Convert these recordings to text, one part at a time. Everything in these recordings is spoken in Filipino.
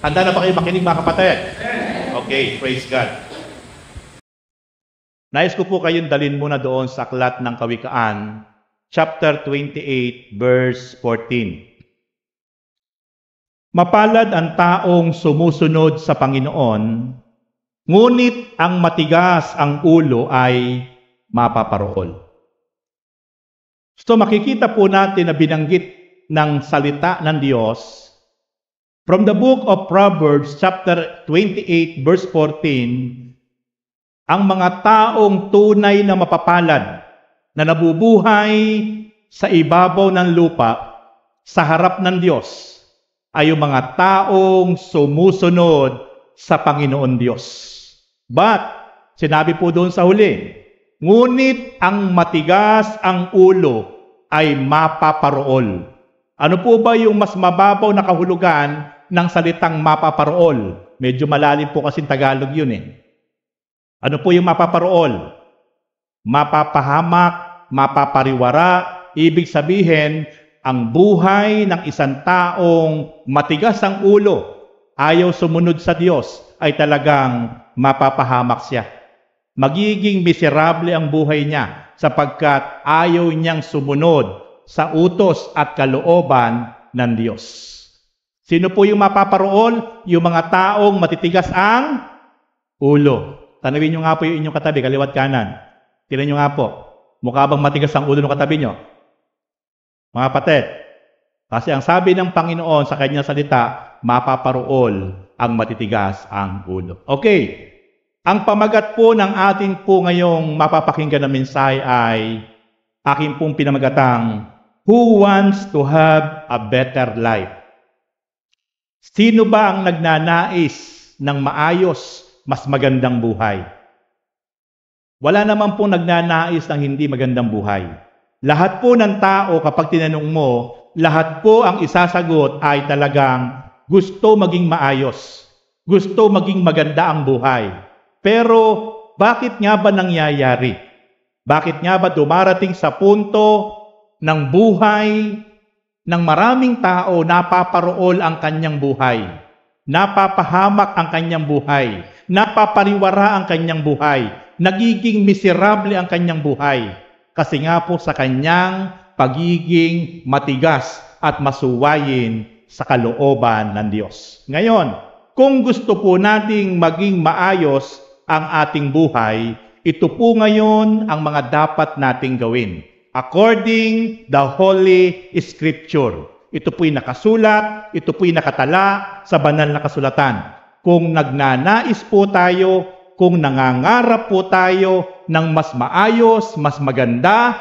Handa na ba kayo makinig, mga kapatid? Okay, praise God. Nais ko po kayong dalhin muna doon sa aklat ng Kawikaan, chapter 28, verse 14. Mapalad ang taong sumusunod sa Panginoon, ngunit ang matigas ang ulo ay mapaparol. So makikita po natin na binanggit ng salita ng Diyos from the book of Proverbs chapter 28 verse 14, ang mga taong tunay na mapapalad na nabubuhay sa ibabaw ng lupa sa harap ng Diyos ay yung mga taong sumusunod sa Panginoon Diyos. But, sinabi po doon sa huli, ngunit ang matigas ang ulo ay mapaparol. Ano po ba yung mas mababaw na kahulugan ng salitang mapaparol? Medyo malalim po kasi Tagalog yun eh. Ano po yung mapaparol? Mapapahamak, mapapariwara, ibig sabihin, ang buhay ng isang taong matigas ang ulo, ayaw sumunod sa Diyos, ay talagang mapapahamak siya. Magiging miserable ang buhay niya sapagkat ayaw niyang sumunod sa utos at kalooban ng Diyos. Sino po yung mapaparol? Yung mga taong matitigas ang ulo. Tanawin nyo nga po yung inyong katabi, kaliwat kanan. Tingnan nyo nga po. Mukha bang matigas ang ulo ng katabi nyo? Mga kapatid, kasi ang sabi ng Panginoon sa kanyang salita, mapaparol ang matitigas ang ulo. Okay. Ang pamagat po ng ating po ngayong mapapakinggan na mensahe ay aking pong pinamagatang, Who wants to have a better life? Sino ba ang nagnanais ng maayos, mas magandang buhay? Wala naman po nagnanais ng hindi magandang buhay. Lahat po ng tao, kapag tinanong mo, lahat po ang isasagot ay talagang gusto maging maayos. Gusto maging maganda ang buhay. Pero bakit nga ba nangyayari? Bakit nga ba dumarating sa punto ng buhay ng maraming tao napaparol ang kanyang buhay? Napapahamak ang kanyang buhay. Napapariwara ang kanyang buhay. Nagiging miserable ang kanyang buhay. Kasi nga po sa kanyang pagiging matigas at masuwayin sa kalooban ng Diyos. Ngayon, kung gusto po nating maging maayos ang ating buhay, ito po ngayon ang mga dapat nating gawin. According the Holy Scripture. Ito po'y nakasulat, ito po'y nakatala sa banal na kasulatan. Kung nagnanais po tayo, kung nangangarap po tayo ng mas maayos, mas maganda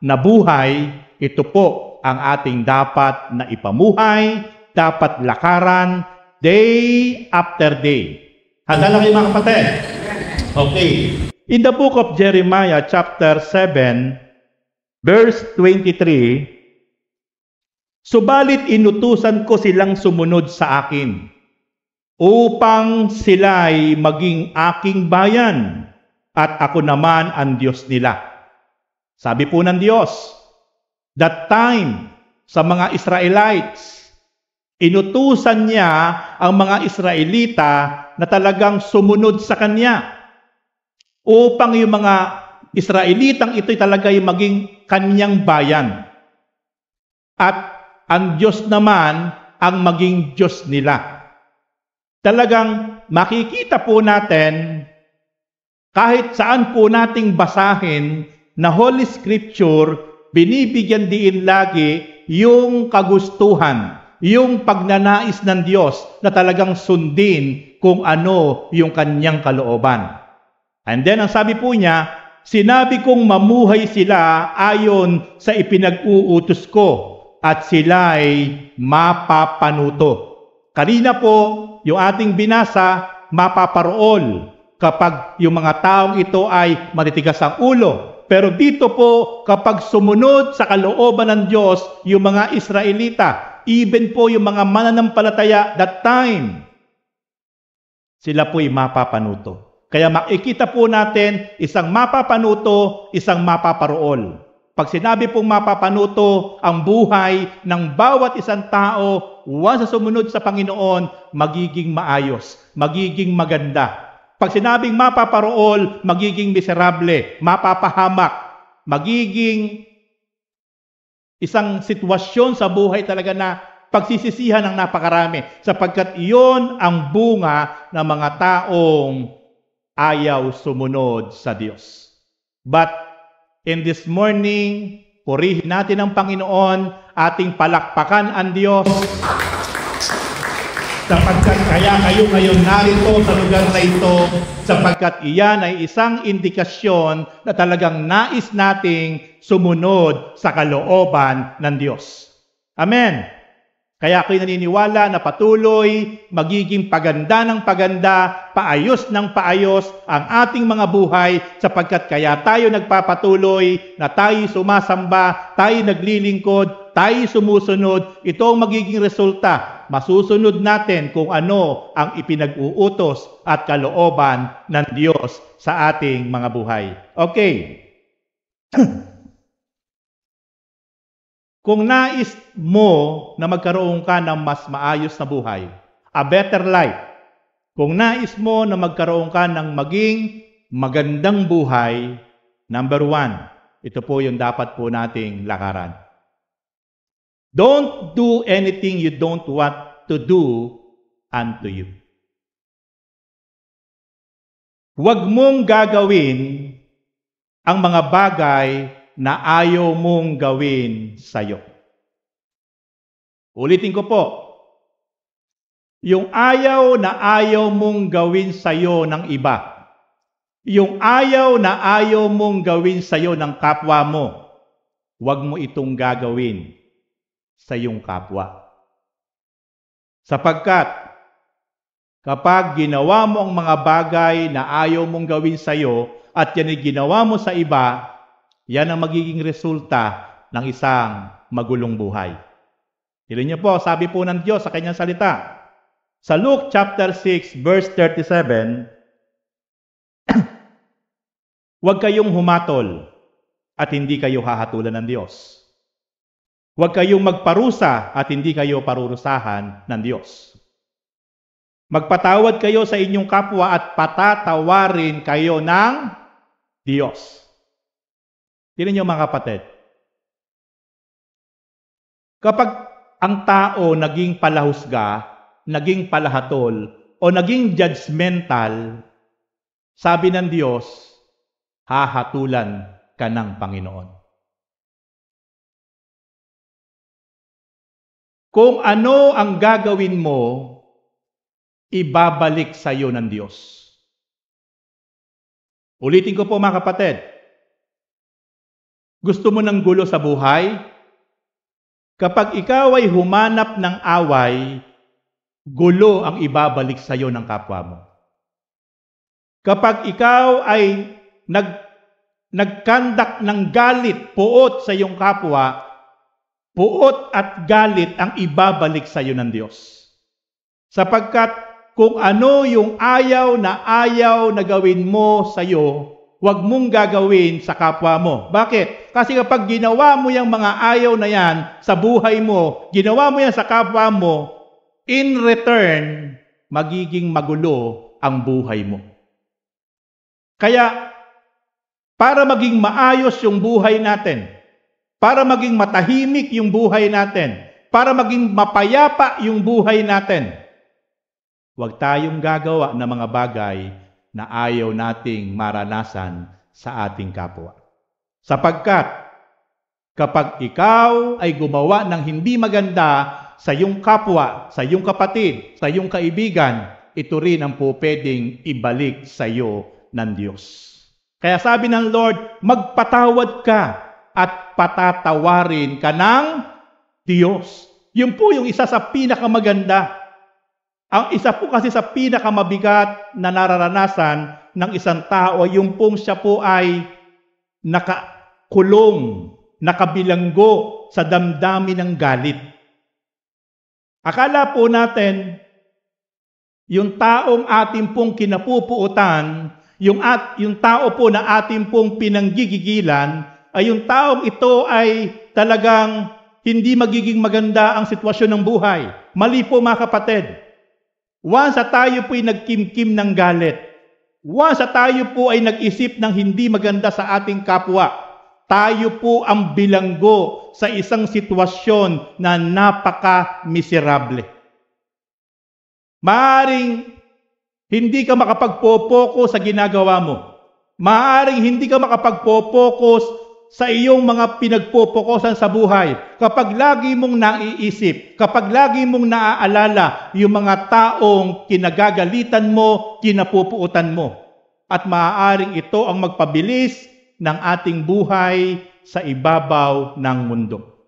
na buhay, ito po ang ating dapat na ipamuhay, dapat lakaran, day after day. Handa na kayo mga kapatid? Okay. In the book of Jeremiah chapter 7, verse 23, subalit inutusan ko silang sumunod sa akin, upang sila'y maging aking bayan, at ako naman ang Diyos nila. Sabi po ng Diyos, that time, sa mga Israelites, inutusan niya ang mga Israelita na talagang sumunod sa Kanya, upang yung mga Israelitang ito'y talaga yung maging Kanyang bayan. At ang Diyos naman ang maging Diyos nila. Talagang makikita po natin, kahit saan po nating basahin na Holy Scripture, binibigyan diin lagi yung kagustuhan, yung pagnanais ng Diyos na talagang sundin kung ano yung Kanyang kalooban. And then, ang sabi po niya, sinabi kong mamuhay sila ayon sa ipinag-uutos ko at sila'y mapapanuto. Kanina po, yung ating binasa, mapaparol kapag yung mga taong ito ay matitigas ang ulo. Pero dito po, kapag sumunod sa kalooban ng Diyos, yung mga Israelita, even po yung mga mananampalataya that time, sila po'y mapapanuto. Kaya makikita po natin isang mapapanuto, isang mapaparool. Pag sinabi pong mapapanuto ang buhay ng bawat isang tao, once sa sumunod sa Panginoon, magiging maayos, magiging maganda. Pag sinabing mapaparool, magiging miserable, mapapahamak, magiging isang sitwasyon sa buhay talaga na pagsisisihan ng napakarami, sapagkat iyon ang bunga ng mga taong ayaw sumunod sa Diyos. But in this morning, purihin natin ang Panginoon, ating palakpakan ang Diyos, sapagkat kaya kayo ngayon narito sa lugar na ito, sapagkat iyan ay isang indikasyon na talagang nais nating sumunod sa kalooban ng Diyos. Amen. Kaya ako'y naniniwala na patuloy magiging paganda ng paganda, paayos ng paayos ang ating mga buhay, sapagkat kaya tayo nagpapatuloy na tayo sumasamba, tayo naglilingkod, tayo sumusunod. Ito ang magiging resulta. Masusunod natin kung ano ang ipinag-uutos at kalooban ng Diyos sa ating mga buhay. Okay. Kung nais mo na magkaroon ka ng mas maayos na buhay, a better life, kung nais mo na magkaroon ka ng maging magandang buhay, number 1, ito po yung dapat po nating lakaran. Don't do anything you don't want to do unto you. Huwag mong gagawin ang mga bagay na ayaw mong gawin sa'yo. Ulitin ko po. Yung ayaw na ayaw mong gawin sa'yo ng iba. Yung ayaw na ayaw mong gawin sa'yo ng kapwa mo. Huwag mo itong gagawin sa iyong kapwa. Sapagkat kapag ginawa mo ang mga bagay na ayaw mong gawin sa'yo at yan ay ginawa mo sa iba, yan ang magiging resulta ng isang magulong buhay. Tignan niyo po, sabi po ng Diyos sa kanyang salita. Sa Luke chapter 6, verse 37, huwag kayong humatol at hindi kayo hahatulan ng Diyos. Huwag kayong magparusa at hindi kayo parurusahan ng Diyos. Magpatawad kayo sa inyong kapwa at patatawarin kayo ng Diyos. Tignan niyo mga kapatid. Kapag ang tao naging palahusga, naging palahatol, o naging judgmental, sabi ng Diyos, hahatulan ka ng Panginoon. Kung ano ang gagawin mo, ibabalik sa iyo ng Diyos. Ulitin ko po mga kapatid. Gusto mo ng gulo sa buhay? Kapag ikaw ay humanap ng away, gulo ang ibabalik sa iyo ng kapwa mo. Kapag ikaw ay nagkandak ng galit, puot sa iyong kapwa, puot at galit ang ibabalik sa iyo ng Diyos. Sapagkat kung ano yung ayaw na gawin mo sa iyo, huwag mong gagawin sa kapwa mo. Bakit? Kasi kapag ginawa mo yung mga ayaw na yan sa buhay mo, ginawa mo yan sa kapwa mo, in return, magiging magulo ang buhay mo. Kaya, para maging maayos yung buhay natin, para maging matahimik yung buhay natin, para maging mapayapa yung buhay natin, huwag tayong gagawa ng mga bagay na ayaw nating maranasan sa ating kapwa. Sapagkat kapag ikaw ay gumawa ng hindi maganda sa iyong kapwa, sa iyong kapatid, sa iyong kaibigan, ito rin ang po pwedeng ibalik sa iyo ng Diyos. Kaya sabi ng Lord, magpatawad ka at patatawarin ka ng Diyos. Yun po yung isa sa pinakamaganda. Ang isa po kasi sa pinakamabigat na nararanasan ng isang tao, yung pong siya po ay nakakulong, nakabilanggo sa damdamin ng galit. Akala po natin, yung taong ating pong kinapupuutan, yung tao po na ating pong pinanggigigilan, ay yung taong ito ay talagang hindi magiging maganda ang sitwasyon ng buhay. Mali po mga kapatid. Once tayo po'y nagkimkim ng galit, once tayo po ay nag-isip ng hindi maganda sa ating kapwa, tayo po ang bilanggo sa isang sitwasyon na napaka-miserable. Maaring hindi ka makapagpo-focus sa ginagawa mo. Maaring hindi ka makapagpo-focus sa iyong mga pinagpopokusan sa buhay, kapag lagi mong naiisip, kapag lagi mong naaalala yung mga taong kinagagalitan mo, kinapupuutan mo. At maaaring ito ang magpabilis ng ating buhay sa ibabaw ng mundo.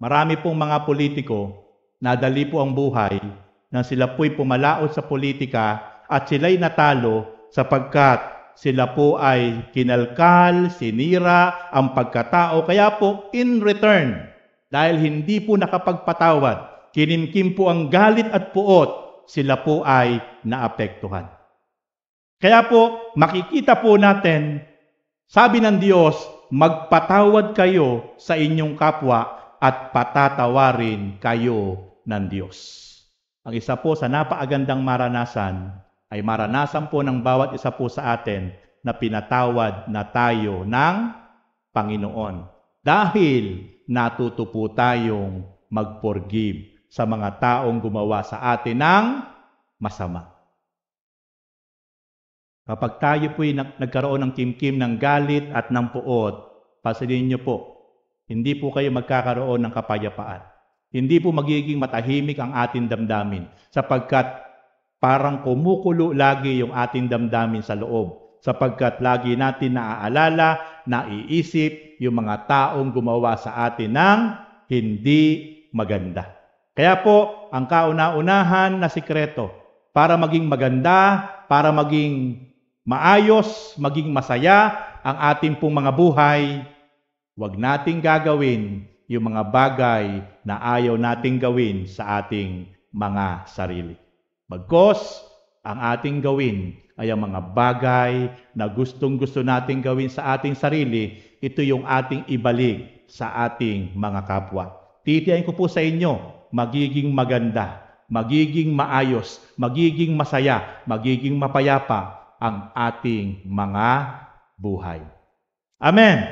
Marami pong mga politiko, nadali po ang buhay na sila po'y pumalaot sa politika at sila'y natalo sapagkat sila po ay kinalkal, sinira ang pagkatao. Kaya po, in return, dahil hindi po nakapagpatawad, kinimkim po ang galit at puot, sila po ay naapektuhan. Kaya po, makikita po natin, sabi ng Diyos, magpatawad kayo sa inyong kapwa at patatawarin kayo ng Diyos. Ang isa po sa napaagandang maranasan, ay maranasan po ng bawat isa po sa atin na pinatawad na tayo ng Panginoon. Dahil natuto po tayong mag-forgive sa mga taong gumawa sa atin ng masama. Kapag tayo po'y nagkaroon ng kimkim ng galit at ng puot, pansinin niyo po, hindi po kayo magkakaroon ng kapayapaan. Hindi po magiging matahimik ang ating damdamin sapagkat parang kumukulo lagi yung ating damdamin sa loob sapagkat lagi natin naaalala, naiisip yung mga taong gumawa sa atin ng hindi maganda. Kaya po, ang kauna-unahan na sikreto para maging maganda, para maging maayos, maging masaya ang ating pong mga buhay, huwag nating gagawin yung mga bagay na ayaw nating gawin sa ating mga sarili. Bagkus, ang ating gawin ay ang mga bagay na gustong-gusto nating gawin sa ating sarili, ito yung ating ibalik sa ating mga kapwa. Titiyain ko po sa inyo, magiging maganda, magiging maayos, magiging masaya, magiging mapayapa ang ating mga buhay. Amen!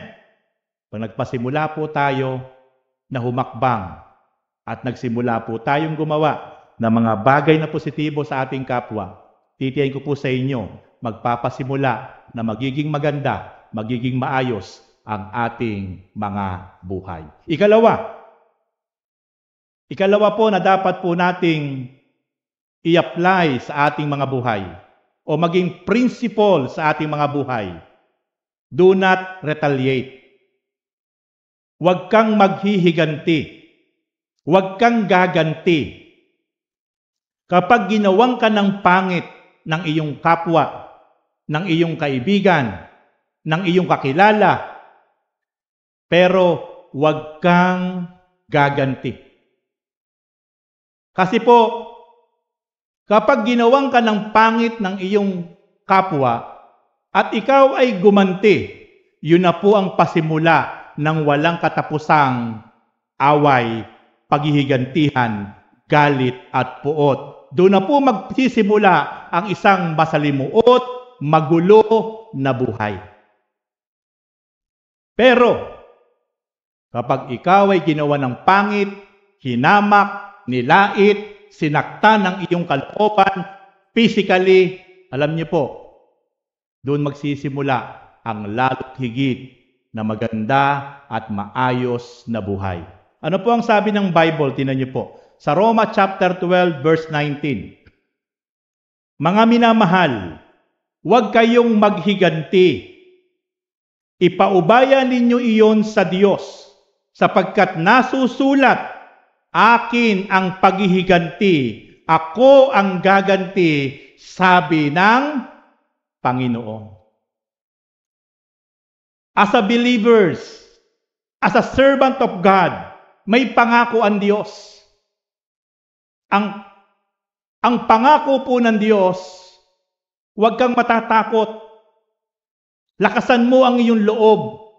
Pag nagpasimula po tayo na humakbang at nagsimula po tayong gumawa na mga bagay na positibo sa ating kapwa, titiyain ko po sa inyo, magpapasimula na magiging maganda, magiging maayos ang ating mga buhay. Ikalawa po na dapat po nating i-apply sa ating mga buhay o maging principle sa ating mga buhay. Do not retaliate. Huwag kang maghihiganti. Huwag kang gaganti. Kapag ginawang ka ng pangit ng iyong kapwa, ng iyong kaibigan, ng iyong kakilala, pero huwag kang gaganti. Kasi po, kapag ginawang ka ng pangit ng iyong kapwa at ikaw ay gumanti, yun na po ang pasimula ng walang katapusang away, paghihigantihan, galit at puot. Doon na po magsisimula ang isang masalimuot, magulo na buhay. Pero, kapag ikaw ay ginawa ng pangit, hinamak, nilait, sinaktan ng iyong kalooban, physically, alam niyo po, doon magsisimula ang lalo't higit na maganda at maayos na buhay. Ano po ang sabi ng Bible? Tingnan niyo po. Sa Roma chapter 12 verse 19. Mga minamahal, huwag kayong maghiganti. Ipaubaya ninyo iyon sa Diyos, sapagkat nasusulat, akin ang paghihiganti, ako ang gaganti, sabi ng Panginoon. As a believers, as a servant of God, may pangako ang Diyos. Ang pangako po ng Diyos, huwag kang matatakot. Lakasan mo ang iyong loob.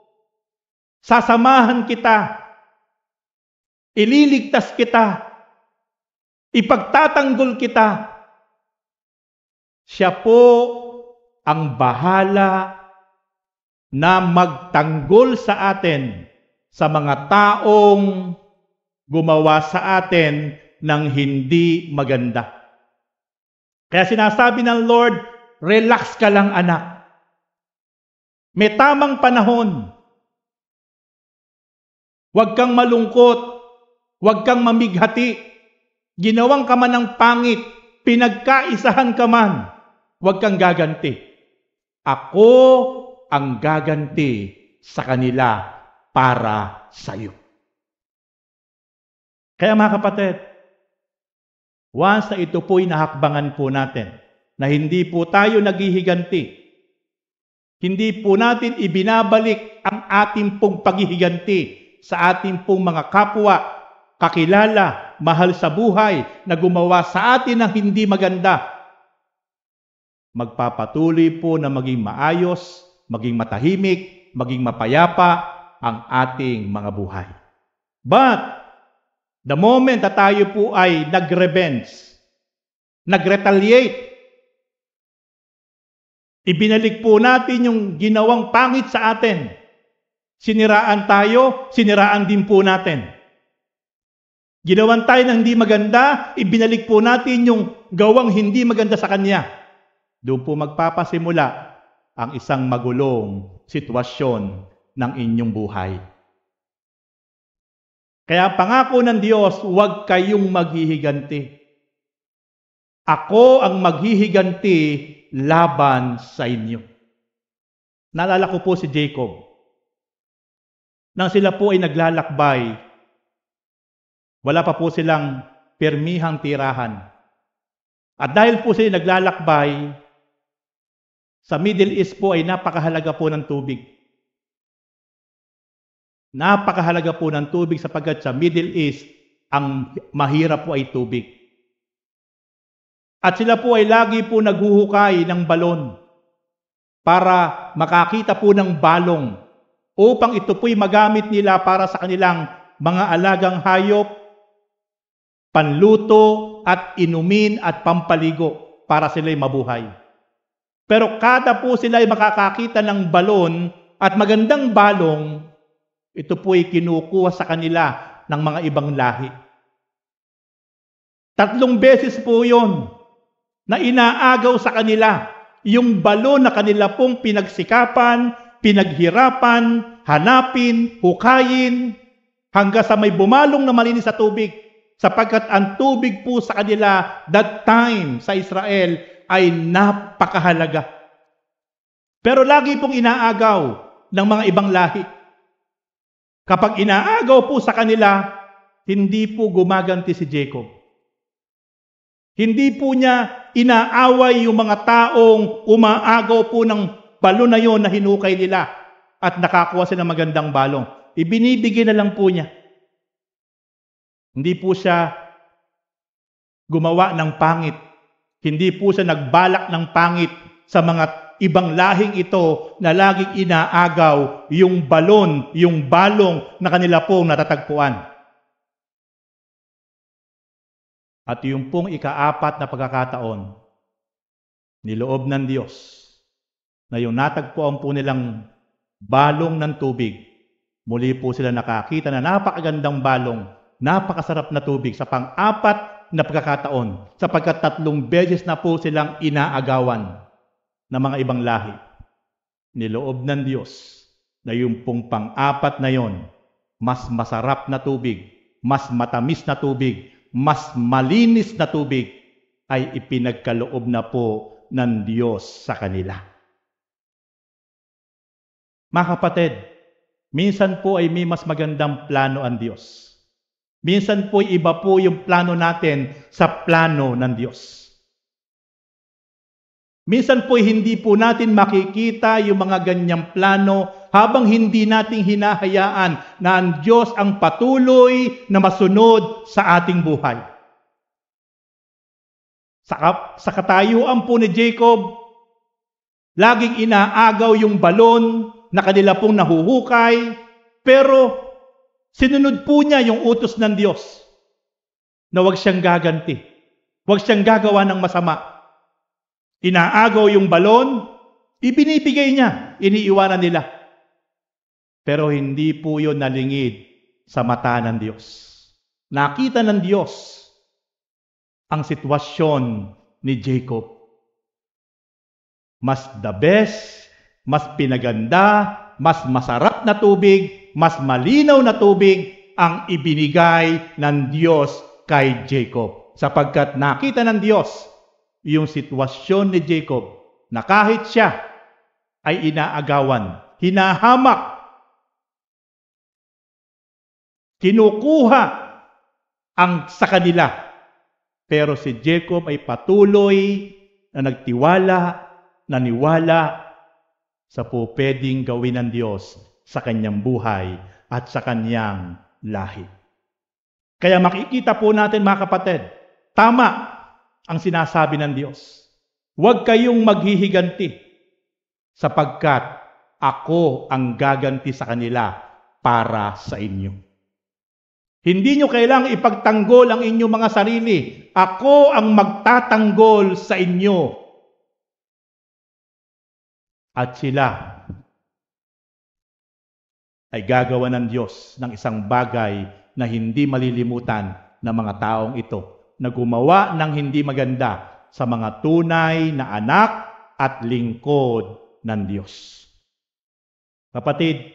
Sasamahan kita. Ililigtas kita. Ipagtatanggol kita. Siya po ang bahala na magtanggol sa atin sa mga taong gumawa sa atin ng hindi maganda. Kaya sinasabi ng Lord, relax ka lang anak. May tamang panahon. Huwag kang malungkot. Huwag kang mamighati. Ginawang ka man ng pangit. Pinagkaisahan ka man. Huwag kang gaganti. Ako ang gaganti sa kanila para sa iyo. Kaya mga kapatid, once na ito po'y nahakbangan po natin, na hindi po tayo naghihiganti, hindi po natin ibinabalik ang ating pong paghihiganti sa ating pong mga kapwa, kakilala, mahal sa buhay, na gumawa sa atin ng hindi maganda, magpapatuloy po na maging maayos, maging matahimik, maging mapayapa ang ating mga buhay. But, the moment na tayo po ay nag-revenge, nag-retaliate, ibinalik po natin yung ginawang pangit sa atin. Siniraan tayo, siniraan din po natin. Ginawan tayo ng hindi maganda, ibinalik po natin yung gawang hindi maganda sa kanya. Doon po magpapasimula ang isang magulong sitwasyon ng inyong buhay. Kaya pangako ng Diyos, huwag kayong maghihiganti. Ako ang maghihiganti laban sa inyo. Naalala ko po si Jacob. Nang sila po ay naglalakbay, wala pa po silang permihang tirahan. At dahil po sila naglalakbay, sa Middle East po ay napakahalaga po ng tubig. Napakahalaga po ng tubig sapagkat sa Middle East, ang mahirap po ay tubig. At sila po ay lagi po naghuhukay ng balon para makakita po ng balong upang ito po'y magamit nila para sa kanilang mga alagang hayop, panluto at inumin at pampaligo para sila'y mabuhay. Pero kada po sila ay makakakita ng balon at magandang balong, ito po ay kinukuha sa kanila ng mga ibang lahi. 3 beses po yon na inaagaw sa kanila yung balon na kanila pong pinagsikapan, pinaghirapan, hanapin, hukayin, hanggang sa may bumalong na malinis sa tubig. Sapagkat ang tubig po sa kanila that time sa Israel ay napakahalaga. Pero lagi pong inaagaw ng mga ibang lahi. Kapag inaagaw po sa kanila, hindi po gumaganti si Jacob. Hindi po niya inaaway yung mga taong umaagaw po ng balon na yon na hinukay nila at nakakuha sila ng magandang balong. Ibinibigay na lang po niya. Hindi po siya gumawa ng pangit. Hindi po siya nagbalak ng pangit sa mga ibang lahing ito na laging inaagaw yung balon, yung balong na kanila pong natatagpuan. At yung pong ika-4 na pagkakataon, niloob ng Diyos na yung natagpuan po nilang balong ng tubig, muli po sila nakakita na napakagandang balong, napakasarap na tubig sa pang-4 na pagkakataon, sapagkat 3 beses na po silang inaagawan ng mga ibang lahi. Niloob ng Diyos na yung pong pang-4 na yon, mas masarap na tubig, mas matamis na tubig, mas malinis na tubig, ay ipinagkaloob na po ng Diyos sa kanila. Mga kapatid, minsan po ay may mas magandang plano ang Diyos. Minsan po iba po yung plano natin sa plano ng Diyos. Minsan po hindi po natin makikita yung mga ganyang plano habang hindi natin hinahayaan na ang Diyos ang patuloy na masunod sa ating buhay. Sa katayuan po ni Jacob, laging inaagaw yung balon na kanila pong nahuhukay, Pero sinunod po niya yung utos ng Diyos na huwag siyang gaganti. Huwag siyang gagawa ng masama. Inaagaw yung balon, ibinibigay niya, iniiwanan nila. Pero hindi po yun nalingid sa mata ng Diyos. Nakita ng Diyos ang sitwasyon ni Jacob. Mas the best, mas pinaganda, mas masarap na tubig, mas malinaw na tubig ang ibinigay ng Diyos kay Jacob. Sapagkat nakita ng Diyos yung sitwasyon ni Jacob na kahit siya ay inaagawan, hinahamak, kinukuha ang sa kanila. Pero si Jacob ay patuloy na nagtiwala, naniwala sa pupwedeng gawin ng Diyos sa kanyang buhay at sa kanyang lahi. Kaya makikita po natin mga kapatid, tama ang sinasabi ng Diyos. Huwag kayong maghihiganti sapagkat ako ang gaganti sa kanila para sa inyo. Hindi nyo kailangang ipagtanggol ang inyong mga sarili. Ako ang magtatanggol sa inyo. At sila ay gagawa ng Diyos ng isang bagay na hindi malilimutan ng mga taong ito, na gumawa ng hindi maganda sa mga tunay na anak at lingkod ng Diyos. Kapatid,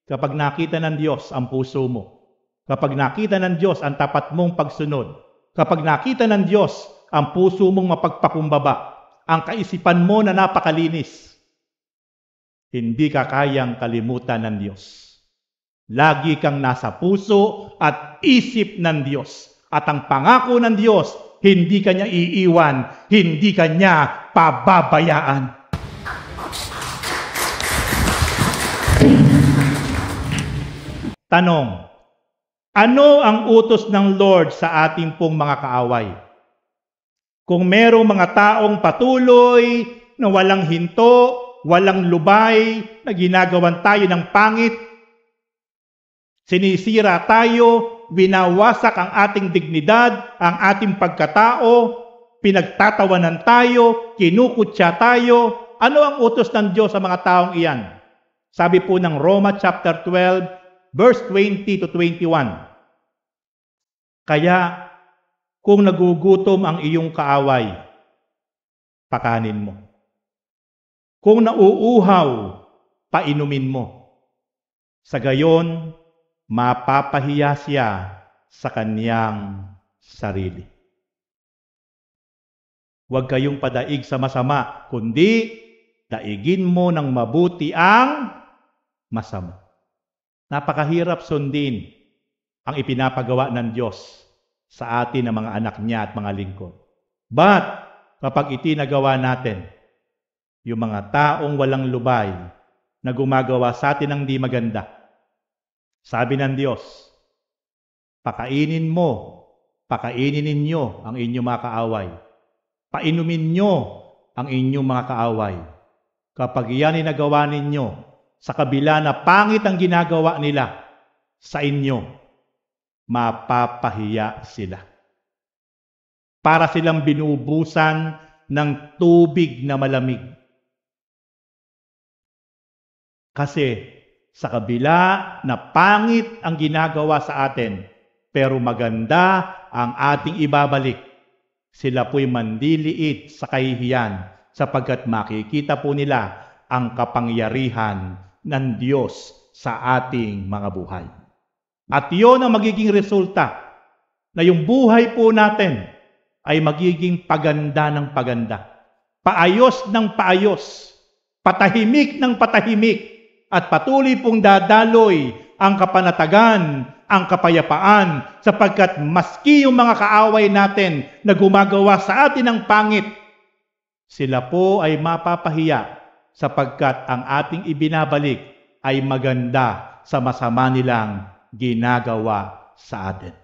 kapag nakita ng Diyos ang puso mo, kapag nakita ng Diyos ang tapat mong pagsunod, kapag nakita ng Diyos ang puso mong mapagpakumbaba, ang kaisipan mo na napakalinis, hindi ka kayang kalimutan ng Diyos. Lagi kang nasa puso at isip ng Diyos. At ang pangako ng Diyos, hindi ka niya iiwan, hindi ka niya pababayaan. Tanong, ano ang utos ng Lord sa ating pong mga kaaway? Kung merong mga taong patuloy na walang hinto, walang lubay, na ginagawan tayo ng pangit, sinisira tayo, winawasak ang ating dignidad, ang ating pagkatao, pinagtatawanan tayo, kinukutya tayo, ano ang utos ng Diyos sa mga taong iyan? Sabi po ng Roma chapter 12, verse 20 to 21. Kaya, kung nagugutom ang iyong kaaway, pakanin mo. Kung nauuhaw, painumin mo. Sa gayon, mapapahiya siya sa kanyang sarili. Huwag kayong padaig sa masama, kundi daigin mo ng mabuti ang masama. Napakahirap sundin ang ipinapagawa ng Diyos sa atin ng mga anak niya at mga lingkod. But, kapag itinagawa natin, yung mga taong walang lubay na gumagawa sa atin ng di maganda, sabi ng Diyos, pakainin ninyo ang inyong mga kaaway. Painumin nyo ang inyong mga kaaway. Kapag iyan ay nagawa ninyo, sa kabila na pangit ang ginagawa nila sa inyo, mapapahiya sila. Para silang binubusan ng tubig na malamig. Kasi, sa kabila na pangit ang ginagawa sa atin, pero maganda ang ating ibabalik, sila po'y mandiliit sa kahihiyan sapagkat makikita po nila ang kapangyarihan ng Diyos sa ating mga buhay. At yun ang magiging resulta na yung buhay po natin ay magiging paganda ng paganda, paayos ng paayos, patahimik ng patahimik, at patuloy pong dadaloy ang kapanatagan, ang kapayapaan, sapagkat maski yung mga kaaway natin na gumagawa sa atin ng pangit, sila po ay mapapahiya sapagkat ang ating ibinabalik ay maganda sa masama nilang ginagawa sa atin.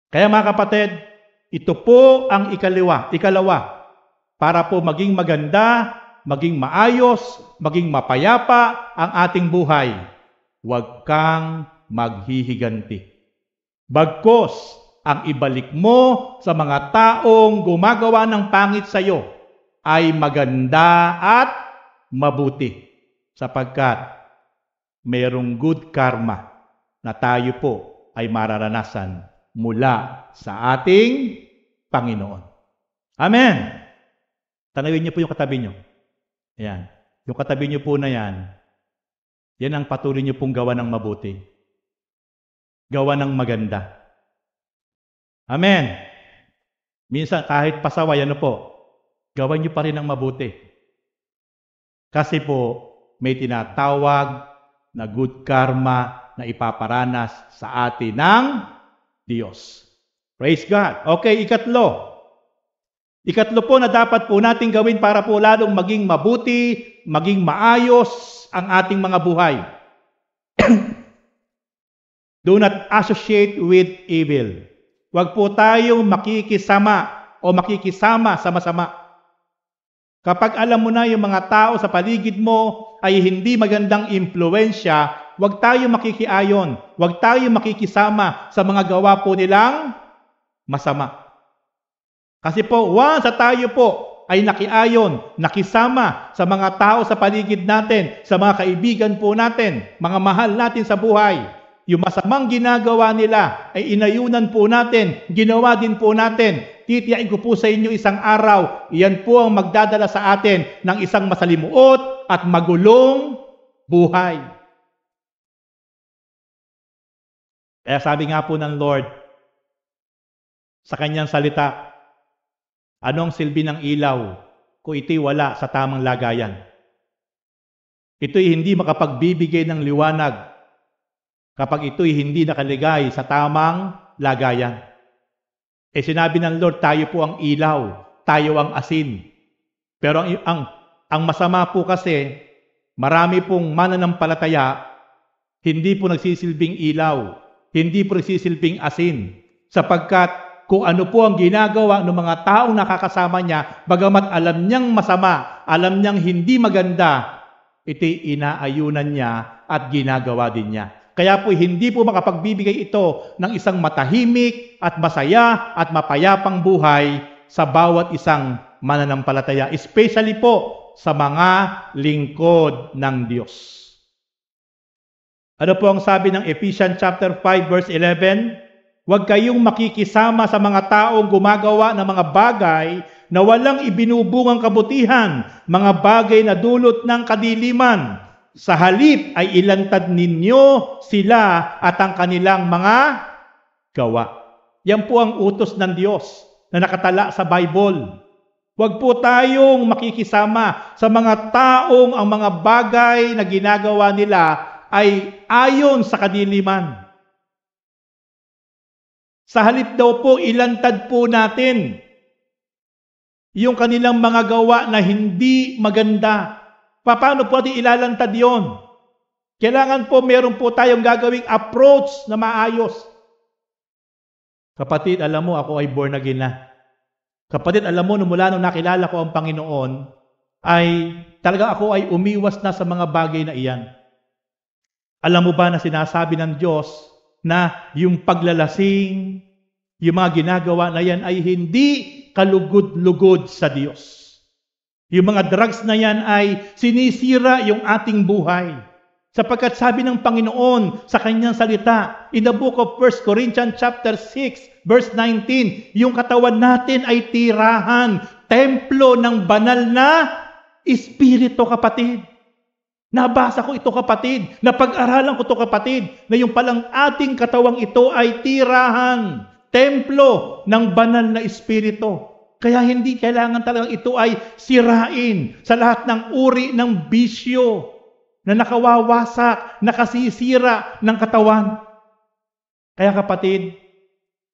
Kaya mga kapatid, ito po ang ikalawa, para po maging maganda, maging maayos, maging mapayapa ang ating buhay. huwag kang maghihiganti. Bagkus, ang ibalik mo sa mga taong gumagawa ng pangit sa iyo ay maganda at mabuti, sapagkat mayroong good karma na tayo po ay mararanasan mula sa ating Panginoon. Amen! Tanawin niyo po yung katabi niyo. Ayan. Yung katabi niyo po na yan ang patuloy niyo pong gawa ng mabuti. Gawa ng maganda. Amen! Minsan kahit pasaway, gawan niyo pa rin ng mabuti. Kasi po, may tinatawag na good karma na ipaparanas sa atin ng Diyos. Praise God. Okay, ikatlo. Ikatlo po na dapat po natin gawin para po lalong maging mabuti, maging maayos ang ating mga buhay. Do not associate with evil. Huwag po tayong makikisama sa masama. Kapag alam mo na yung mga tao sa paligid mo ay hindi magandang impluwensya, huwag tayong makikiayon, huwag tayong makikisama sa mga gawa po nilang masama. Kasi po, once tayo po ay nakiayon, nakisama sa mga tao sa paligid natin, sa mga kaibigan po natin, mga mahal natin sa buhay, yung masamang ginagawa nila ay inayunan po natin, ginawa din po natin. Titiyain ko po sa inyo isang araw, iyan po ang magdadala sa atin ng isang masalimuot at magulong buhay. Kaya sabi nga po ng Lord sa kanyang salita, anong silbi ng ilaw kung ito'y wala sa tamang lagayan? Ito'y hindi makapagbibigay ng liwanag kapag ito'y hindi nakaligay sa tamang lagayan. Sinabi ng Lord, tayo po ang ilaw, tayo ang asin. Pero ang masama po kasi, marami pong mananampalataya, hindi po nagsisilbing ilaw, hindi po nagsisilbing asin, sapagkat kung ano po ang ginagawa ng mga taong nakakasama niya, bagamat alam niyang masama, alam niyang hindi maganda, ito'y inaayunan niya at ginagawa din niya. Kaya po hindi po makapagbibigay ito ng isang matahimik at masaya at mapayapang buhay sa bawat isang mananampalataya, especially po sa mga lingkod ng Diyos. Ano po ang sabi ng Ephesians chapter 5 verse 11? Huwag kayong makikisama sa mga taong gumagawa ng mga bagay na walang ibinubungang kabutihan, mga bagay na dulot ng kadiliman. Sa halip ay ilantad ninyo sila at ang kanilang mga gawa. Yan po ang utos ng Diyos na nakatala sa Bible. Huwag po tayong makikisama sa mga taong ang mga bagay na ginagawa nila ay ayon sa kadiliman. Sa halip daw po, ilantad po natin yung kanilang mga gawa na hindi maganda. Paano po natin ilalantad yon? Kailangan po meron po tayong gagawing approach na maayos. Kapatid, alam mo, ako ay born again na. Kapatid, alam mo, mula nung nakilala ko ang Panginoon, ay talaga ako ay umiwas na sa mga bagay na iyan. Alam mo ba na sinasabi ng Diyos na yung paglalasing, yung mga ginagawa na yan ay hindi kalugod-lugod sa Diyos. Yung mga drugs na yan ay sinisira yung ating buhay. Sapagkat sabi ng Panginoon sa kanyang salita, in the book of 1 Corinthians chapter 6, verse 19, yung katawan natin ay tirahan, templo ng banal na Espiritu, kapatid. Nabasa ko ito, kapatid. Napag-aralan ko ito, kapatid, na yung palang ating katawang ito ay tirahan, templo ng banal na Espiritu. Kaya hindi kailangan talagang ito ay sirain sa lahat ng uri ng bisyo na nakawawasak, nakasisira ng katawan. Kaya kapatid,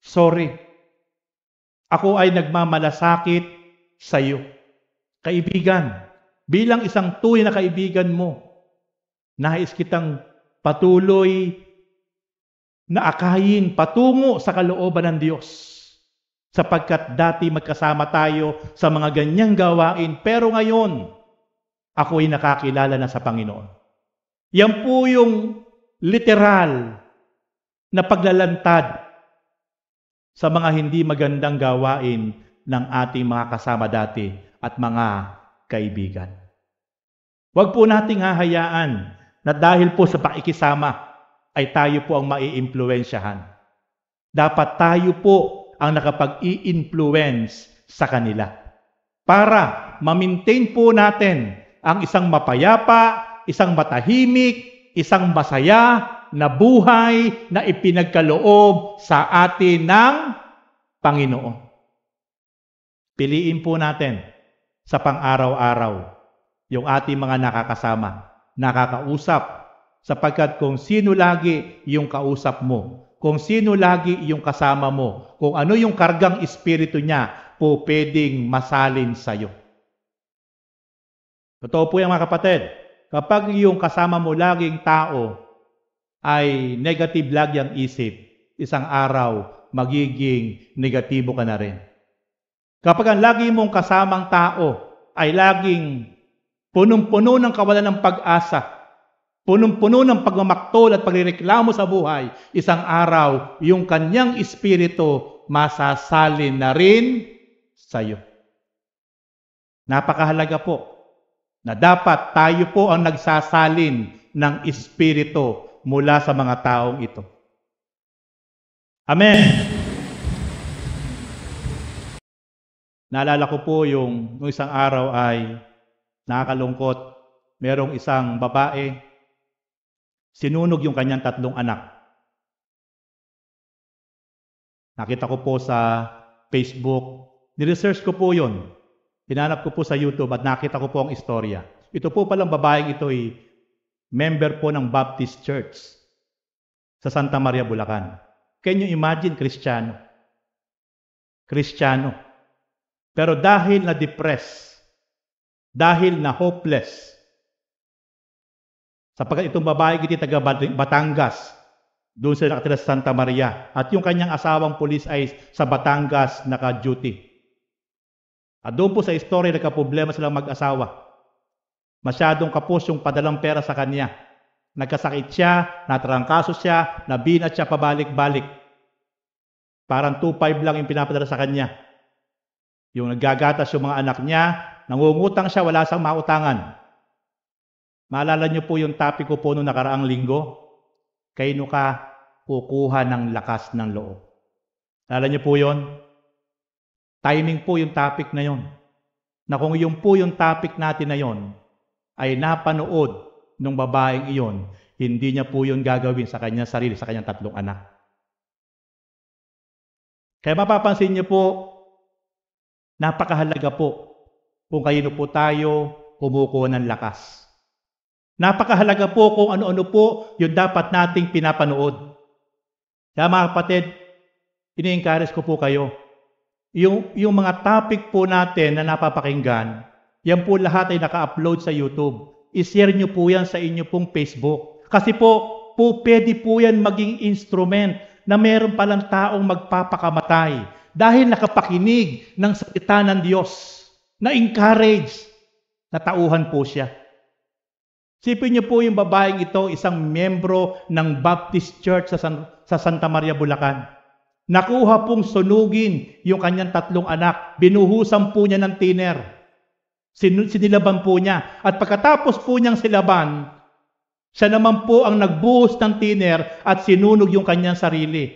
sorry. Ako ay nagmamalasakit sa iyo. Kaibigan, bilang isang tunay na kaibigan mo, nais kitang patuloy na akayin patungo sa kalooban ng Diyos. Sapagkat dati magkasama tayo sa mga ganyang gawain, pero ngayon, ako ay nakakilala na sa Panginoon. Yan po yung literal na paglalantad sa mga hindi magandang gawain ng ating mga kasama dati at mga kaibigan. Huwag po nating hahayaan na dahil po sa pakikisama ay tayo po ang maiimpluwensyahan. Dapat tayo po ang nakapag-i-influence sa kanila para ma-maintain po natin ang isang mapayapa, isang matahimik, isang masaya na buhay na ipinagkaloob sa atin ng Panginoon. Piliin po natin sa pang-araw-araw yung ating mga nakakasama, nakakausap, sapagkat kung sino lagi yung kausap mo, kung sino lagi yung kasama mo, kung ano yung kargang espiritu niya, po pwedeng masalin sa'yo. Totoo po yan mga kapatid. Kapag yung kasama mo laging tao ay negative lagi ang isip, isang araw magiging negatibo ka na rin. Kapag ang lagi mong kasamang tao ay laging punong-puno ng kawalan ng pag-asa, punong-puno ng pagmamaktol at pagrereklamo sa buhay, isang araw yung kanyang espiritu masasalin na rin sa iyo. Napakahalaga po na dapat tayo po ang nagsasalin ng espiritu mula sa mga taong ito. Amen. Naalala ko po yung isang araw ay nakakalungkot. Merong isang babae, sinunog yung kanyang 3 anak. Nakita ko po sa Facebook, niresearch ko po yun. Hinanap ko po sa YouTube at nakita ko po ang istorya. Ito po palang babaeng ito ay member po ng Baptist Church sa Santa Maria, Bulacan. Can you imagine, Kristiyano? Kristiyano. Pero dahil na-depress, dahil na-hopeless, sapagkat itong babae iti taga Batangas, doon sila nakatira sa Santa Maria, at yung kanyang asawang pulis ay sa Batangas naka-duty. At doon po sa istorya, nagka-problema silang mag-asawa. Masyadong kapos yung padalang pera sa kanya. Nagkasakit siya, natrangkaso siya, nabinat siya pabalik-balik. Parang 2,500 lang yung pinapadala sa kanya. Yung naggagatas yung mga anak niya, nangungutang siya, wala siyang mautangan. Maalala niyo po yung topic ko po noong nakaraang linggo? Kaino ka kukuha ng lakas ng loob. Maalala niyo po yon? Timing po yung topic na yon. Na kung yung po yung topic natin na yon ay napanood ng babaeng iyon, hindi niya po yun gagawin sa kanyang sarili, sa kanyang 3 anak. Kaya mapapansin niyo po, napakahalaga po kung kayo po tayo kumukuha ng lakas. Napakahalaga po kung ano-ano po yung dapat nating pinapanood. Kaya mga kapatid, ini-encourage ko po kayo. Yung mga topic po natin na napapakinggan, yan po lahat ay naka-upload sa YouTube. I-share nyo po yan sa inyo pong Facebook. Kasi po pwede po yan maging instrument na meron palang taong magpapakamatay dahil nakapakinig ng salita ng Diyos, na-encourage, natauhan po siya. Sipin niyo po yung babaeng ito, isang membro ng Baptist Church sa Santa Maria, Bulacan. Nakuha pong sunugin yung kanyang 3 anak. Binuhusan po niya ng tiner. Sinilaban po niya. At pagkatapos po niyang silaban, siya naman po ang nagbuhos ng tiner at sinunog yung kanyang sarili.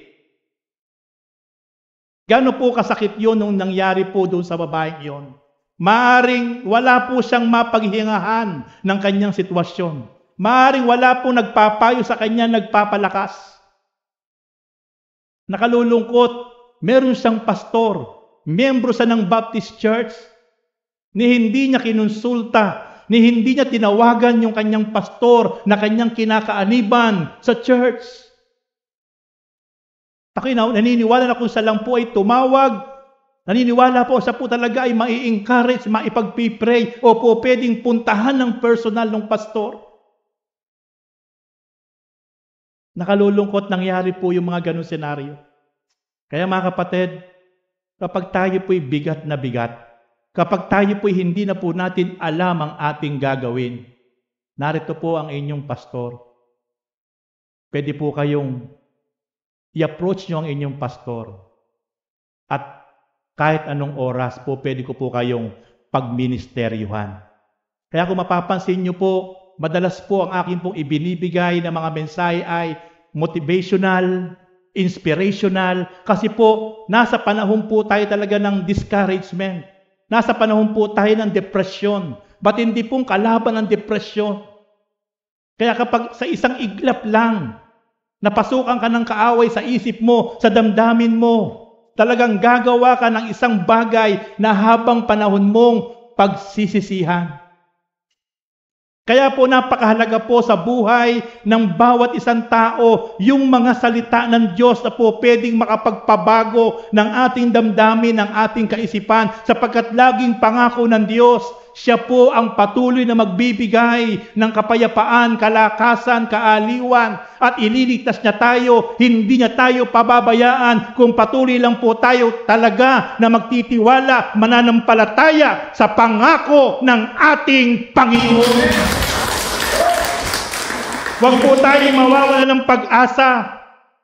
Gaano po kasakit yun nung nangyari po doon sa babaeng yun? Maaring wala po siyang mapaghingahan ng kanyang sitwasyon. Maaring wala po nagpapayo sa kanya, nagpapalakas. Nakalulungkot, meron siyang pastor, miyembro siya ng Baptist Church, ni hindi niya kinonsulta, ni hindi niya tinawagan yung kanyang pastor na kanyang kinakaaniban sa church. Naniniwala na kung siya lang po ay tumawag, naniniwala po siya po talaga ay mai-encourage, maipagpipray, o po pwedeng puntahan ng personal ng pastor. Nakalulungkot nangyari po yung mga ganun senaryo. Kaya mga kapatid, kapag tayo po'y bigat na bigat, kapag tayo po'y hindi na po natin alam ang ating gagawin, narito po ang inyong pastor. pwede po kayong i-approach nyo ang inyong pastor. At kahit anong oras po, pwede ko po kayong pagministeryuhan. Kaya kung mapapansin nyo po, madalas po ang akin pong ibinibigay na mga mensahe ay motivational, inspirational, kasi po nasa panahon po tayo talaga ng discouragement. Nasa panahon po tayo ng depression. Ba't hindi pong kalaban ng depression? Kaya kapag sa isang iglap lang, napasukan ka ng kaaway sa isip mo, sa damdamin mo, talagang gagawa ka ng isang bagay na habang panahon mong pagsisisihan. Kaya po napakahalaga po sa buhay ng bawat isang tao yung mga salita ng Diyos na po pwedeng makapagpabago ng ating damdamin, ng ating kaisipan, sapagkat laging pangako ng Diyos, siya po ang patuloy na magbibigay ng kapayapaan, kalakasan, kaaliwan, at ililigtas niya tayo, hindi niya tayo pababayaan kung patuloy lang po tayo talaga na magtitiwala, mananampalataya sa pangako ng ating Panginoon. Huwag po tayo mawawala ng pag-asa,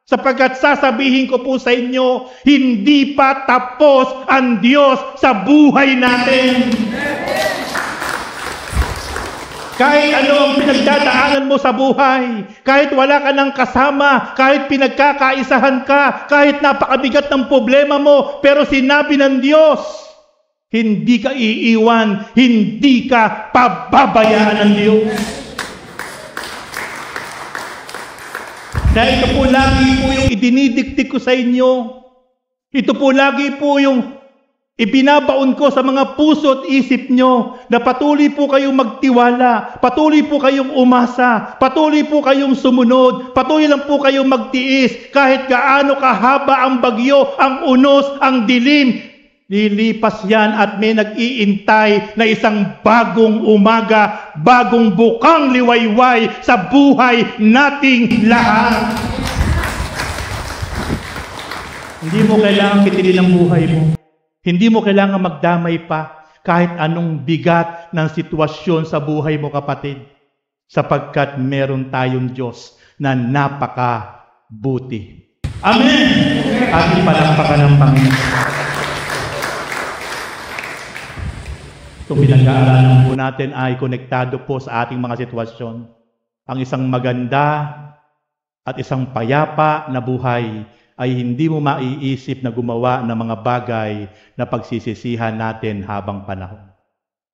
sapagkat sasabihin ko po sa inyo, hindi pa tapos ang Diyos sa buhay natin. Kahit ano ang pinagdadaanan mo sa buhay, kahit wala ka ng kasama, kahit pinagkakaisahan ka, kahit napakabigat ng problema mo, pero sinabi ng Diyos, hindi ka iiwan, hindi ka pababayaan ng Diyos. Dahil ito po lagi po yung idinidiktik ko sa inyo. Ito po lagi po yung ibinabaon ko sa mga puso at isip nyo na patuloy po kayong magtiwala, patuloy po kayong umasa, patuloy po kayong sumunod, patuloy lang po kayong magtiis kahit gaano kahaba ang bagyo, ang unos, ang dilim. Lilipas yan at may nag-iintay na isang bagong umaga, bagong bukang liwayway sa buhay nating lahat. Hindi mo kailangan kitilin ang buhay mo. Hindi mo kailangan magdamay pa kahit anong bigat ng sitwasyon sa buhay mo, kapatid. Sapagkat meron tayong Diyos na napakabuti. Amen! Ating palakpakan ng Panginoon. Itong pinag-aaralan po natin ay konektado po sa ating mga sitwasyon. Ang isang maganda at isang payapa na buhay ay hindi mo maiisip na gumawa ng mga bagay na pagsisisihan natin habang panahon.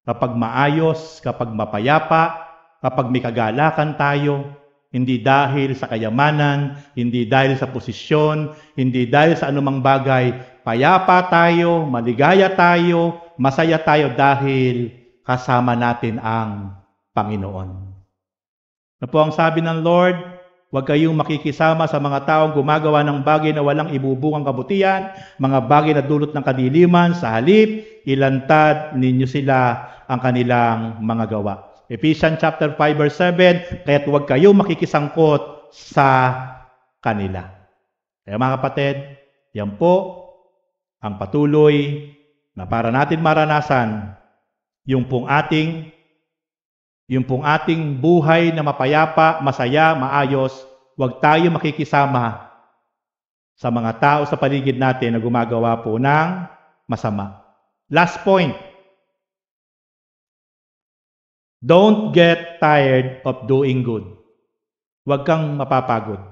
Kapag maayos, kapag mapayapa, kapag may kagalakan tayo, hindi dahil sa kayamanan, hindi dahil sa posisyon, hindi dahil sa anumang bagay, payapa tayo, maligaya tayo, masaya tayo dahil kasama natin ang Panginoon. Ano po ang sabi ng Lord? Huwag kayong makikisama sa mga taong gumagawa ng bagay na walang ibubungang kabutihan, mga bagay na dulot ng kadiliman, sa halip, ilantad ninyo sila ang kanilang mga gawa. Ephesians chapter 5 verse 7, kaya't huwag kayong makikisangkot sa kanila. Kaya mga kapatid, yan po ang patuloy na para natin maranasan yung pong ating buhay na mapayapa, masaya, maayos. Huwag tayo makikisama sa mga tao sa paligid natin na gumagawa po ng masama. Last point. Don't get tired of doing good. Huwag kang mapapagod.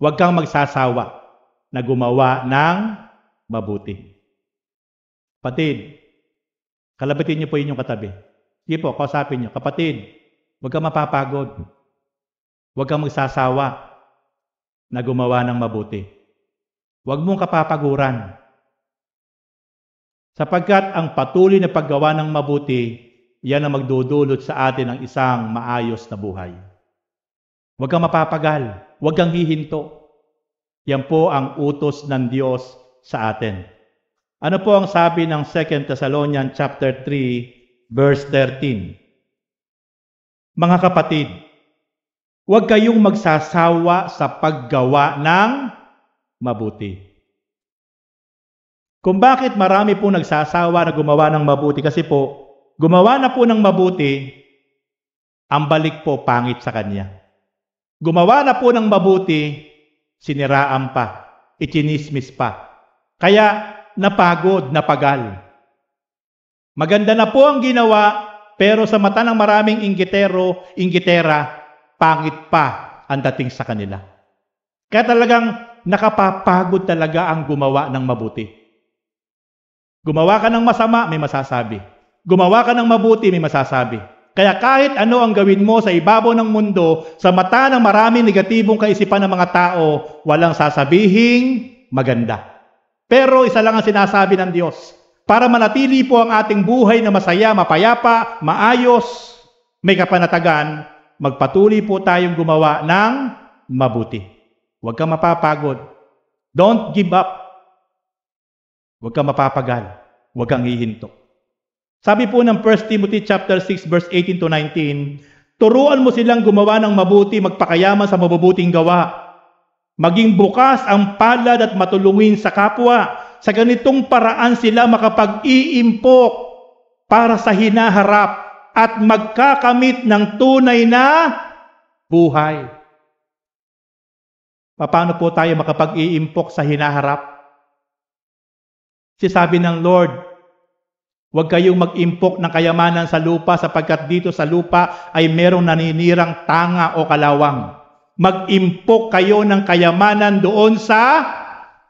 Huwag kang magsasawa na gumawa ng mabuti. Kapatid, kalabatin niyo po inyong katabi. Sige po, kausapin niyo. Kapatid, huwag kang mapapagod. Huwag kang magsasawa na gumawa ng mabuti. Huwag mong kapapaguran. Sapagkat ang patuloy na paggawa ng mabuti, yan ang magdudulot sa atin ng isang maayos na buhay. Huwag kang mapapagal. Huwag kang hihinto. Yan po ang utos ng Diyos sa atin. Ano po ang sabi ng 2 Thessalonians chapter 3, verse 13? Mga kapatid, huwag kayong magsasawa sa paggawa ng mabuti. Kung bakit marami po nagsasawa na gumawa ng mabuti, kasi po, gumawa na po ng mabuti, ang balik po pangit sa kanya. Gumawa na po ng mabuti, siniraan pa, ichinismis pa. Kaya napagod, napagal. Maganda na po ang ginawa, pero sa mata ng maraming inggitera, pangit pa ang dating sa kanila. Kaya talagang nakapapagod talaga ang gumawa ng mabuti. Gumawa ka ng masama, may masasabi. Gumawa ka ng mabuti, may masasabi. Kaya kahit ano ang gawin mo sa ibabaw ng mundo, sa mata ng maraming negatibong kaisipan ng mga tao, walang sasabihing maganda. Pero isa lang ang sinasabi ng Diyos, para manatili po ang ating buhay na masaya, mapayapa, maayos, may kapanatagan, magpatuloy po tayong gumawa ng mabuti. Huwag kang mapapagod. Don't give up. Huwag kang mapapagal. Huwag kang hihinto. Sabi po ng 1 Timothy chapter 6 verse 18 to 19, turuan mo silang gumawa ng mabuti, magpakayaman sa mabubuting gawa. Maging bukas ang palad at matulungin sa kapwa. Sa ganitong paraan sila makapag-iimpok para sa hinaharap at magkakamit ng tunay na buhay. Paano po tayo makapag-iimpok sa hinaharap? Sabi ng Lord, huwag kayong mag-impok ng kayamanan sa lupa sapagkat dito sa lupa ay merong naninirang tanga o kalawang. Mag-impok kayo ng kayamanan doon sa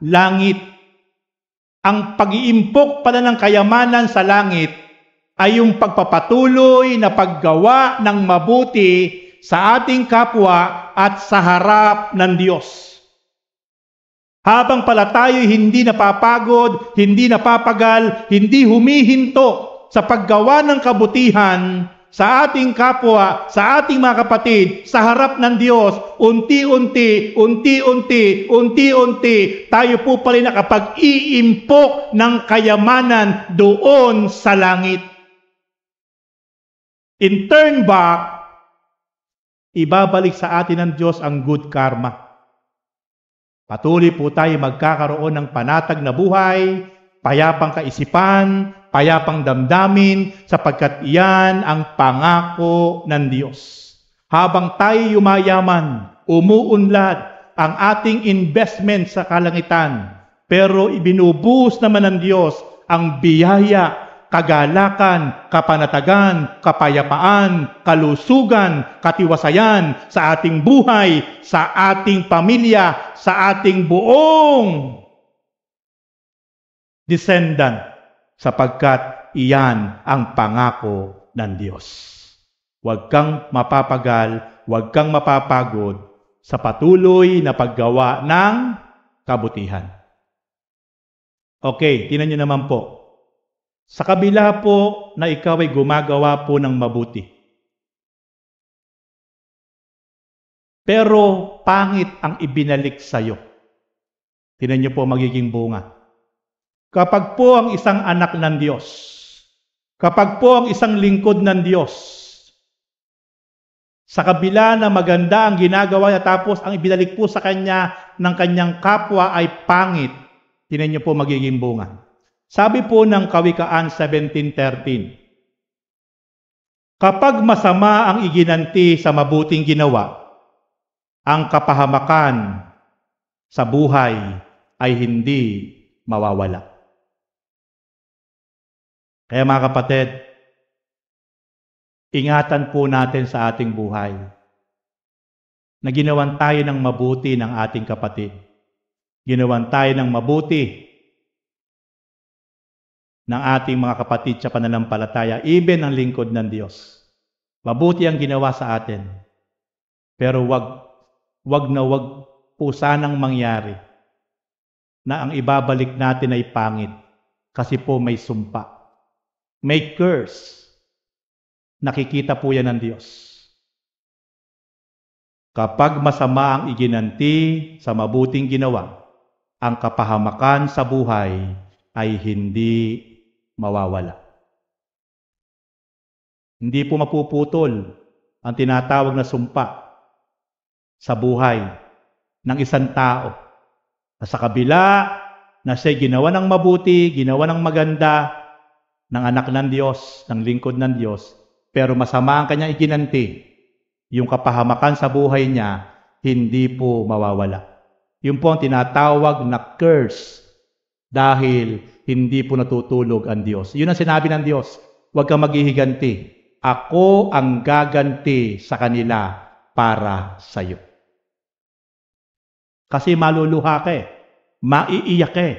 langit. Ang pag-iimpok pala ng kayamanan sa langit ay yung pagpapatuloy na paggawa ng mabuti sa ating kapwa at sa harap ng Diyos. Habang pala tayo hindi napapagod, hindi napapagal, hindi humihinto sa paggawa ng kabutihan sa ating kapwa, sa ating mga kapatid, sa harap ng Diyos, unti-unti, tayo po pala nakapag-iimpok ng kayamanan doon sa langit. In turn back, ibabalik sa atin ng Diyos ang good karma. Patuloy po tayo magkakaroon ng panatag na buhay, payapang kaisipan, payapang damdamin, sapagkat iyan ang pangako ng Diyos. Habang tayo yumayaman, umuunlad ang ating investment sa kalangitan, pero ibinubuhos naman ng Diyos ang biyaya, kagalakan, kapanatagan, kapayapaan, kalusugan, katiwasayan sa ating buhay, sa ating pamilya, sa ating buong descendant, sapagkat iyan ang pangako ng Diyos. Huwag kang mapapagal, huwag kang mapapagod sa patuloy na paggawa ng kabutihan. Okay, tingnan niyo naman po. Sa kabila po na ikaw ay gumagawa po ng mabuti, pero pangit ang ibinalik sa iyo. Tingnan niyo po magiging bunga. Kapag po ang isang anak ng Diyos, kapag po ang isang lingkod ng Diyos, sa kabila na maganda ang ginagawa niya tapos ang ibinalik po sa kanya ng kanyang kapwa ay pangit, tingnan niyo po magiging bunga. Sabi po ng Kawikaan 17:13, kapag masama ang iginanti sa mabuting ginawa, ang kapahamakan sa buhay ay hindi mawawala. Kaya mga kapatid, ingatan po natin sa ating buhay na ginawan tayo ng mabuti ng ating kapatid. Ginawan tayo ng mabuti ng ating mga kapatid sa pananampalataya, even ang lingkod ng Diyos. Mabuti ang ginawa sa atin. Pero wag po sanang mangyari na ang ibabalik natin ay pangit kasi po may sumpa. May curse. Nakikita po yan ng Diyos. Kapag masama ang iginanti sa mabuting ginawa, ang kapahamakan sa buhay ay hindi mawawala. Hindi po mapuputol ang tinatawag na sumpa sa buhay ng isang tao na sa kabila na siya ginawa ng mabuti, ginawa ng maganda, ng anak ng Diyos, ng lingkod ng Diyos, pero masama ang kanyang iginanti, yung kapahamakan sa buhay niya, hindi po mawawala. Yun po ang tinatawag na curse dahil hindi po natutulog ang Diyos. Yun ang sinabi ng Diyos, huwag kang maghihiganti. Ako ang gaganti sa kanila para sa iyo. Kasi maluluha ka maiiyak ka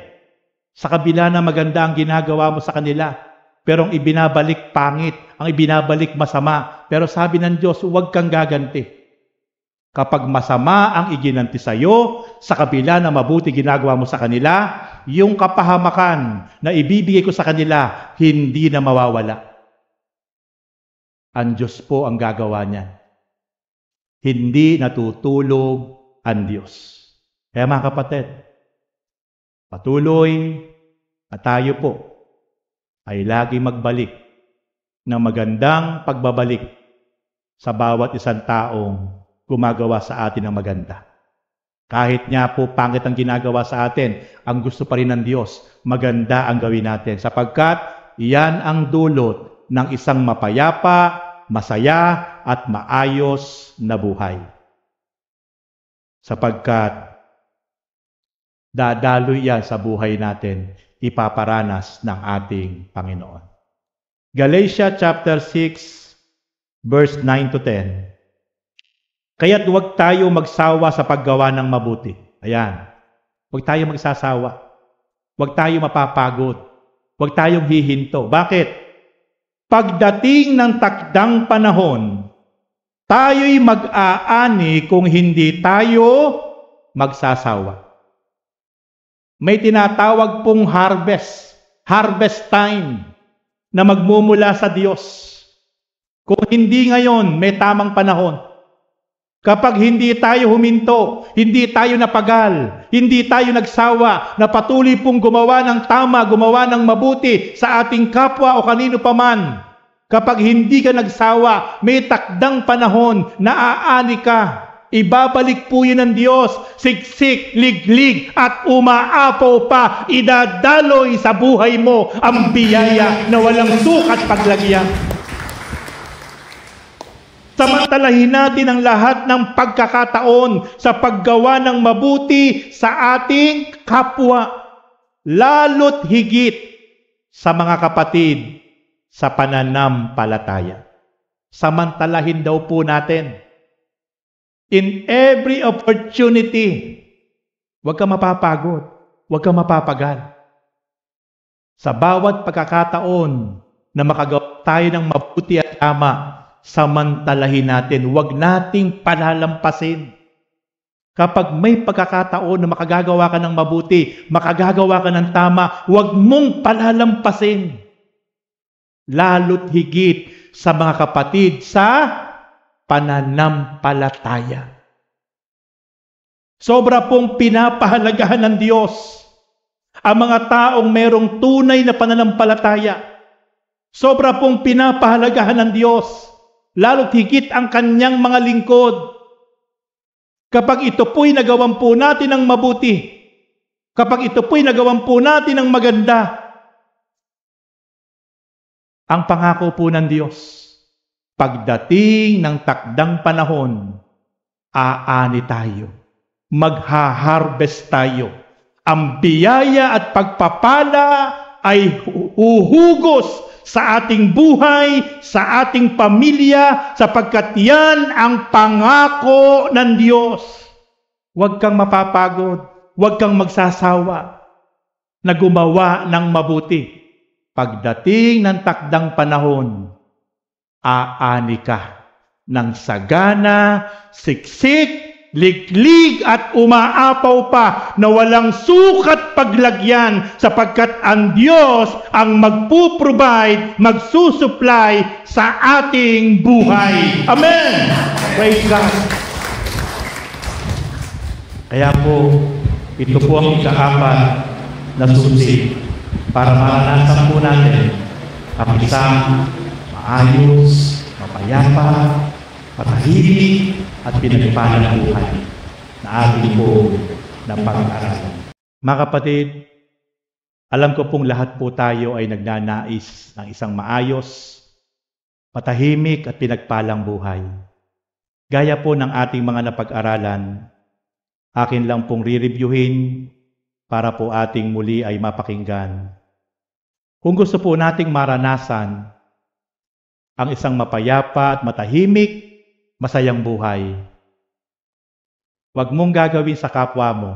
sa kabila na maganda ang ginagawa mo sa kanila, pero ang ibinabalik pangit, ang ibinabalik masama. Pero sabi ng Diyos, huwag kang gaganti. Kapag masama ang iginanti sa iyo, sa kabila na mabuti ginagawa mo sa kanila, yung kapahamakan na ibibigay ko sa kanila, hindi na mawawala. Ang Diyos po ang gagawa niyan. Hindi natutulog ang Diyos. Kaya mga kapatid, patuloy na tayo po ay lagi magbalik ng magandang pagbabalik sa bawat isang taong gumagawa sa atin ng maganda. Kahit nga po pangit ang ginagawa sa atin, ang gusto pa rin ng Diyos, maganda ang gawin natin. Sapagkat iyan ang dulot ng isang mapayapa, masaya, at maayos na buhay. Sapagkat dadaloy yan sa buhay natin, ipaparanas ng ating Panginoon. Galatia chapter 6, verse 9 to 10. Kaya't huwag tayo magsawa sa paggawa ng mabuti. Ayan. Huwag tayo magsasawa. Huwag tayo mapapagod. Huwag tayong hihinto. Bakit? Pagdating ng takdang panahon, tayo'y mag-aani kung hindi tayo magsasawa. May tinatawag pong harvest time na magmumula sa Diyos. Kung hindi ngayon, may tamang panahon. Kapag hindi tayo huminto, hindi tayo napagal, hindi tayo nagsawa, na patuloy pong gumawa ng tama, gumawa ng mabuti sa ating kapwa o kanino paman. Kapag hindi ka nagsawa, may takdang panahon na aani ka. Ibabalik po yun ng Diyos, siksik, liglig, at umaapaw pa, idadaloy sa buhay mo ang biyaya na walang sukat paglagyan. Samantalahin natin ang lahat ng pagkakataon sa paggawa ng mabuti sa ating kapwa, lalo't higit sa mga kapatid sa pananampalataya. Samantalahin daw po natin. In every opportunity, huwag kang mapapagod, huwag kang mapapagal. Sa bawat pagkakataon na makagawa tayo ng mabuti at tama, samantalahin natin, huwag nating palalampasin. Kapag may pagkakataon na makagagawa ka ng mabuti, makagagawa ka ng tama, huwag mong palalampasin. Lalo't higit sa mga kapatid sa pananampalataya. Sobra pong pinapahalagahan ng Diyos ang mga taong merong tunay na pananampalataya. Sobra pong pinapahalagahan ng Diyos, lalo't higit ang kanyang mga lingkod. Kapag ito po'y nagawan po natin ng mabuti, kapag ito po'y nagawan po natin ng maganda, ang pangako po ng Diyos, pagdating ng takdang panahon, aani tayo, magha-harvest tayo. Ang biyaya at pagpapala ay huhugos sa ating buhay, sa ating pamilya, sapagkat yan ang pangako ng Diyos. Huwag kang mapapagod, huwag kang magsasawa na gumawa ng mabuti. Pagdating ng takdang panahon, aani ka ng sagana, siksik, liglig at umaapaw pa na walang sukat paglagyan, sapagkat ang Diyos ang magpo-provide, magsusupply sa ating buhay. Amen! Praise God! Kaya po, ito po ang ika-apat na susi para maranasan po natin ang isang maayos, mapayapa, patahimik at pinagpalang buhay na ating po na pag-aralan. Mga kapatid, alam ko pong lahat po tayo ay nagnanais ng isang maayos, patahimik at pinagpalang buhay. Gaya po ng ating mga napag-aralan, akin lang pong re-reviewin para po ating muli ay mapakinggan. Kung gusto po nating maranasan ang isang mapayapa at matahimik, masayang buhay, huwag mong gagawin sa kapwa mo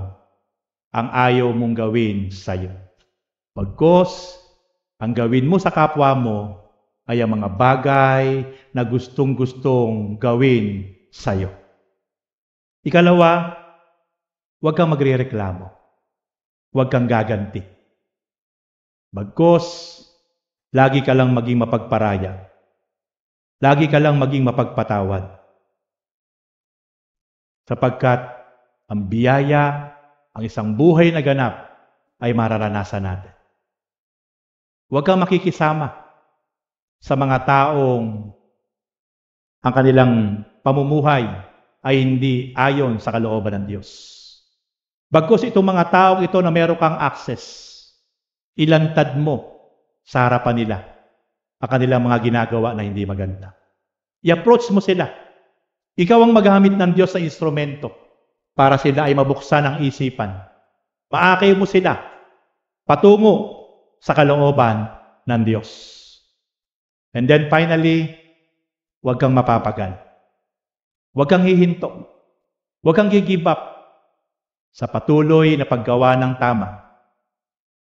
ang ayaw mong gawin sa iyo. Bagkus, ang gawin mo sa kapwa mo ay ang mga bagay na gustong-gustong gawin sa iyo. Ikalawa, huwag kang magrereklamo. Huwag kang gaganti. Bagkus, lagi ka lang maging mapagparaya. Lagi ka lang maging mapagpatawad. Sapagkat ang biyaya, ang isang buhay na ganap ay mararanasan natin. Huwag kang makikisama sa mga taong ang kanilang pamumuhay ay hindi ayon sa kalooban ng Diyos. Bagkus itong mga taong ito na meron kang access, ilantad mo sa harapan nila ang kanilang mga ginagawa na hindi maganda. I-approach mo sila. Ikaw ang magamit ng Diyos sa instrumento para sila ay mabuksan ang isipan. Maakay mo sila patungo sa kalooban ng Diyos. And then finally, huwag kang mapapagal. Huwag kang hihinto. Huwag kang gi-give up sa patuloy na paggawa ng tama.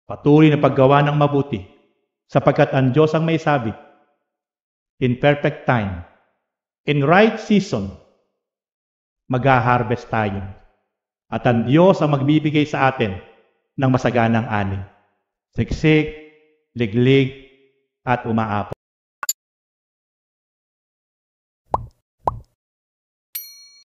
Patuloy na paggawa ng mabuti. Sapagkat ang Diyos ang may sabi, in perfect time, in right season, mag-harvest tayo. At ang Diyos ang magbibigay sa atin ng masaganang ani. Siksik, liglig, at umaapon.